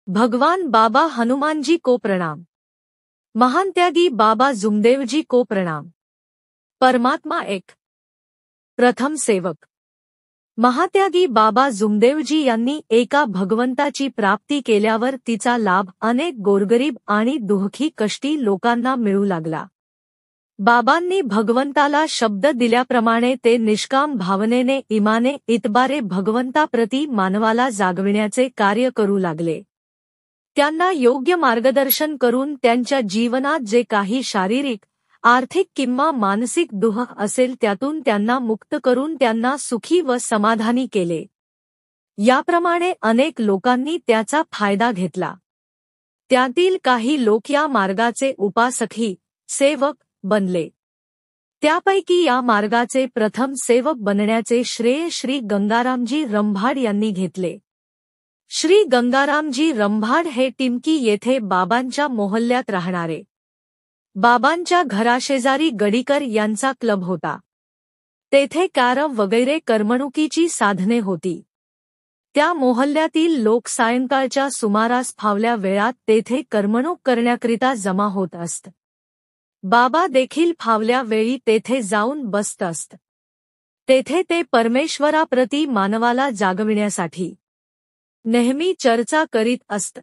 भगवान बाबा हनुमानजी को प्रणाम। महान त्यागी बाबा जुमदेवजी को प्रणाम। परमात्मा एक। प्रथम सेवक। महात्यागी बाबा जुमदेवजी यांनी एका भगवंताची प्राप्ती केल्यावर तिचा लाभ अनेक गोरगरीब आणि दुःखी कष्टी लोकांना मिळू लागला। बाबांनी भगवंताला शब्द दिल्याप्रमाणे ते निष्काम भावनेने इमाने इतबारे भगवंताप्रती मानवाला जागविण्याचे कार्य करू लागले। त्यांना योग्य मार्गदर्शन करून त्यांच्या जीवनात जे काही शारीरिक, आर्थिक किंवा मानसिक दुःख असेल त्यातून त्यांना मुक्त करून त्यांना सुखी व समाधानी केले। याप्रमाणे अनेक लोकांनी त्याचा फायदा घेतला। त्यातील काही लोक या मार्गाचे उपासकही सेवक बनले। त्यापैकी या मार्गाचे प्रथम सेवक बनण्याचे श्रेय श्री गंगारामजी रंभाड यांनी घेतले। श्री गंगारामजी रंभाड हे टिमकी येथे बाबांच्या मोहल्ल्यात राहणारे। बाबांच्या घराशेजारी गडीकर यांचा क्लब होता। तेथे कॅरम वगैरे करमणुकीची साधने होती। त्या मोहल्ल्यातील लोक सायंकाळच्या सुमारास फावल्या वेळात तेथे करमणूक करण्याकरिता जमा होत असत। बाबा देखील फावल्या वेळी तेथे जाऊन बसत असत। तेथे ते परमेश्वराप्रती मानवाला जागविण्यासाठी नेहमी चर्चा करीत असत।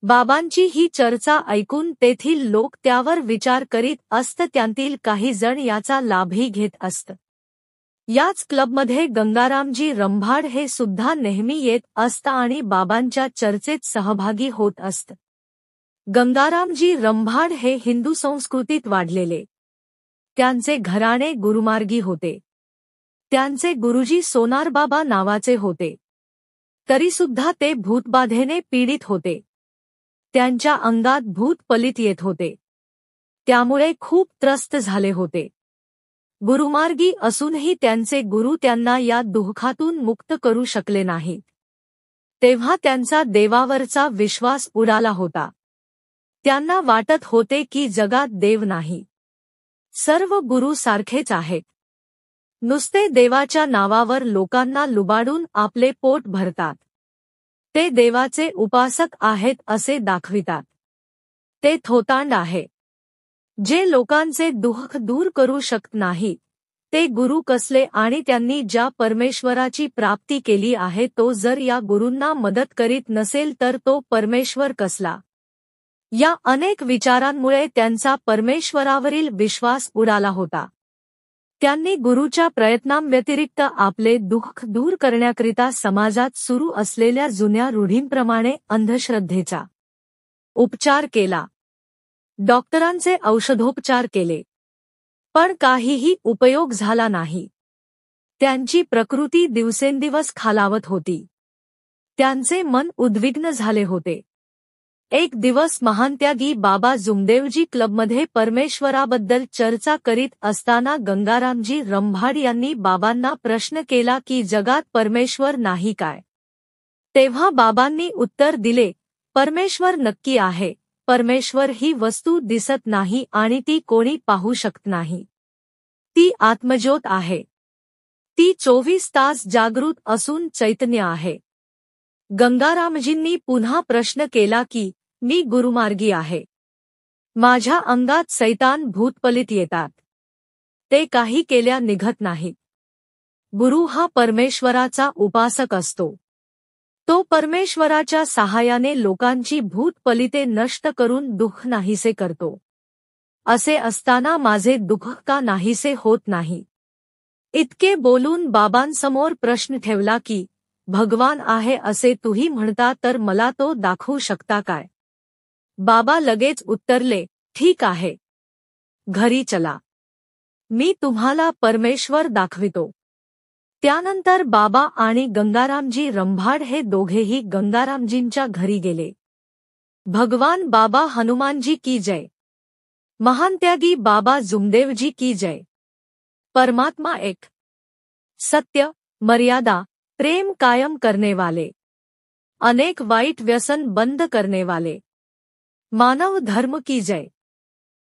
बाबांची ही चर्चा ऐकून तेथील लोक त्यावर विचार करीत असत। त्यांतील काही जण याचा लाभही घेत असत। याच क्लबमध्ये गंगारामजी रंभाड हे सुद्धा नेहमी येत असत आणि बाबांच्या चर्चेत सहभागी होत असत। गंगारामजी रंभाड हे हिंदू संस्कृतीत वाढलेले। त्यांचे घराणे गुरुमार्गी होते। त्यांचे गुरुजी सोनारबाबा नावाचे होते। तरीसुद्धा ते भूतबाधेने पीडित होते। त्यांच्या अंगात भूत पलित येत होते। त्यामुळे खूप त्रस्त झाले होते। गुरुमार्गी असूनही त्यांचे गुरु त्यांना या दुःखातून मुक्त करू शकले नाहीत। तेव्हा त्यांचा देवावरचा विश्वास उडाला होता। त्यांना वाटत होते की जगात देव नाही, सर्व गुरु सारखेच आहेत। नुसते देवाच्या नावावर लोकांना लुबाडून आपले पोट भरतात। ते देवाचे उपासक आहेत असे दाखवितात। ते थोतांड आहे। जे लोकांचे दुःख दूर करू शकत नाहीत ते गुरु कसले आणि त्यांनी ज्या परमेश्वराची प्राप्ती केली आहे तो जर या गुरूंना मदत करीत नसेल तर तो परमेश्वर कसला। या अनेक विचारांमुळे त्यांचा परमेश्वरावरील विश्वास उडाला होता। त्यांनी गुरुच्या प्रयत्नांव्यतिरिक्त आपले दुःख दूर करण्याकरिता समाजात सुरू असलेल्या जुन्या रूढींप्रमाणे अंधश्रद्धेचा उपचार केला। डॉक्टरांचे औषधोपचार केले, पण काहीही उपयोग झाला नाही। त्यांची प्रकृती दिवसेंदिवस खालावत होती। त्यांचे मन उद्विग्न झाले होते। एक दिवस महानत्यागी बाबा जुमदेवजी क्लबमध्ये परमेश्वराबद्दल चर्चा करीत असताना गंगारामजी रंभाड यांनी बाबांना प्रश्न केला की जगात परमेश्वर नाही काय? तेव्हा बाबांनी उत्तर दिले, परमेश्वर नक्की आहे। परमेश्वर ही वस्तू दिसत नाही आणि ती कोणी पाहू शकत नाही। ती आत्मज्योत आहे। ती 24 तास जागृत असून चैतन्य आहे। गंगारामजींनी पुन्हा प्रश्न केला की मी गुरुमार्गी आहे। माझ्या अंगात सैतान भूतपलित येतात। ते काही केल्या निघत नाहीत। गुरु हा परमेश्वराचा उपासक असतो। तो परमेश्वराच्या सहाय्याने लोकांची भूतपलिते नष्ट करून दुःख नाहीसे करतो। असे असताना माझे दुःख का नाहीसे होत नाही? इतके बोलून बाबांसमोर प्रश्न ठेवला की भगवान आहे असे तुम्ही म्हणता तर मला तो दाखवू शकता काय? बाबा लगेच उत्तरले, ठीक आहे, घरी चला, मी तुम्हाला परमेश्वर दाखवितो। त्यानंतर बाबा आणि गंगारामजी रंभाड हे दोघेही गंगारामजींच्या घरी गेले। भगवान बाबा हनुमानजी की जय। महानत्यागी बाबा जुमदेवजी की जय। परमात्मा एक। सत्य, मर्यादा, प्रेम कायम करने वाले, अनेक वाइट व्यसन बंद करने वाले, मानव धर्म की जय।